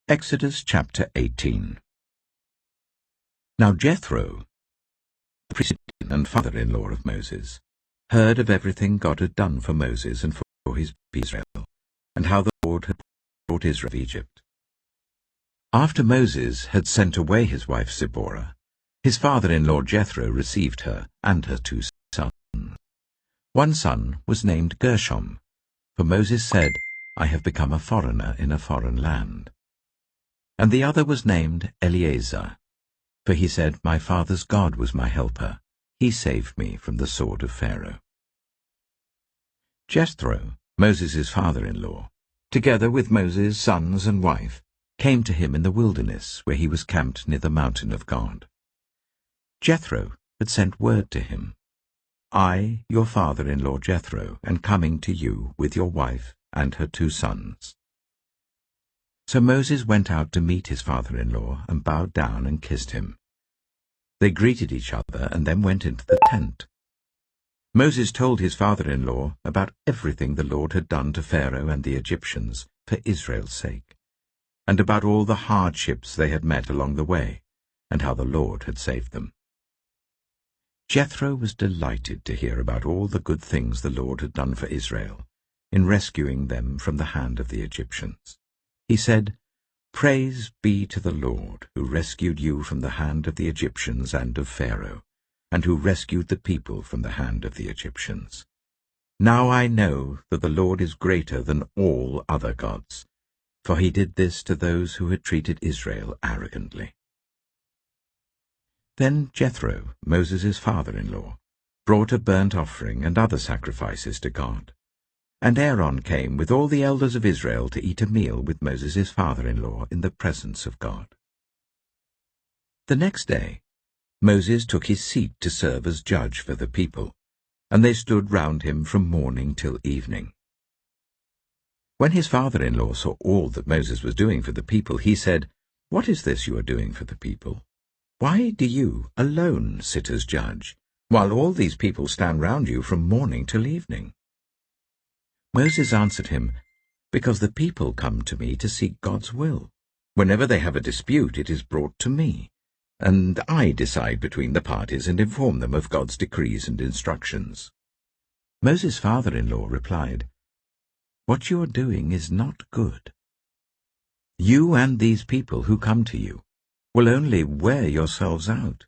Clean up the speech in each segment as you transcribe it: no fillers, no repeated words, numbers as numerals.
Exodus chapter 18. Now Jethro, the priest and father-in-law of Moses, heard of everything God had done for Moses and for his people Israel, and how the Lord had brought Israel out of Egypt. After Moses had sent away his wife Zipporah, his father-in-law Jethro received her and her 2 sons. One son was named Gershom, for Moses said, "I have become a foreigner in a foreign land." And the other was named Eleazar, for he said, "My father's God was my helper. He saved me from the sword of Pharaoh." Jethro, Moses' father-in-law, together with Moses' sons and wife, came to him in the wilderness where he was camped near the mountain of God. Jethro had sent word to him, "I, your father-in-law Jethro, am coming to you with your wife and her 2 sons." So Moses went out to meet his father-in-law and bowed down and kissed him. They greeted each other and then went into the tent. Moses told his father-in-law about everything the Lord had done to Pharaoh and the Egyptians for Israel's sake, and about all the hardships they had met along the way, and how the Lord had saved them. Jethro was delighted to hear about all the good things the Lord had done for Israel in rescuing them from the hand of the Egyptians. He said, "Praise be to the Lord, who rescued you from the hand of the Egyptians and of Pharaoh, and who rescued the people from the hand of the Egyptians. Now I know that the Lord is greater than all other gods, for he did this to those who had treated Israel arrogantly." Then Jethro, Moses' father-in-law, brought a burnt offering and other sacrifices to God. And Aaron came with all the elders of Israel to eat a meal with Moses' father-in-law in the presence of God. The next day, Moses took his seat to serve as judge for the people, and they stood round him from morning till evening. When his father-in-law saw all that Moses was doing for the people, he said, "What is this you are doing for the people? Why do you alone sit as judge, while all these people stand round you from morning till evening?" Moses answered him, "Because the people come to me to seek God's will. Whenever they have a dispute, it is brought to me, and I decide between the parties and inform them of God's decrees and instructions." Moses' father-in-law replied, "What you are doing is not good. You and these people who come to you will only wear yourselves out.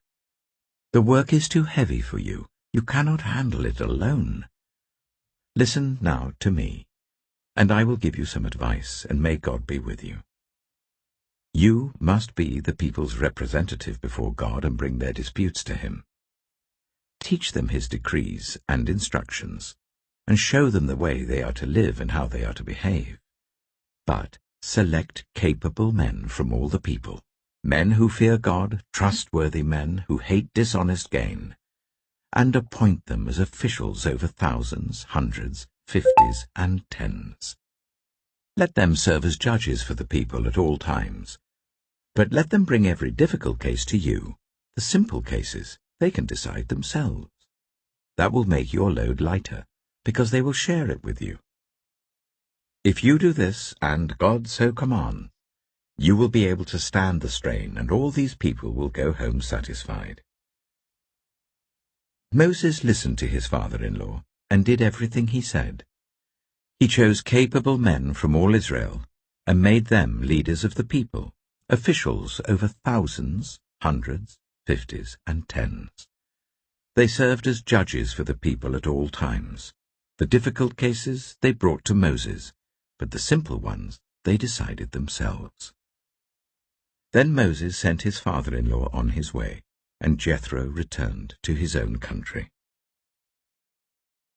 The work is too heavy for you. You cannot handle it alone. Listen now to me, and I will give you some advice, and may God be with you. You must be the people's representative before God and bring their disputes to him. Teach them his decrees and instructions, and show them the way they are to live and how they are to behave. But select capable men from all the people, men who fear God, trustworthy men who hate dishonest gain, and appoint them as officials over thousands, hundreds, 50s, and 10s. Let them serve as judges for the people at all times. But let them bring every difficult case to you. The simple cases they can decide themselves. That will make your load lighter, because they will share it with you. If you do this, and God so commands, you will be able to stand the strain, and all these people will go home satisfied." Moses listened to his father-in-law and did everything he said. He chose capable men from all Israel and made them leaders of the people, officials over thousands, hundreds, 50s, and 10s. They served as judges for the people at all times. The difficult cases they brought to Moses, but the simple ones they decided themselves. Then Moses sent his father-in-law on his way, and Jethro returned to his own country.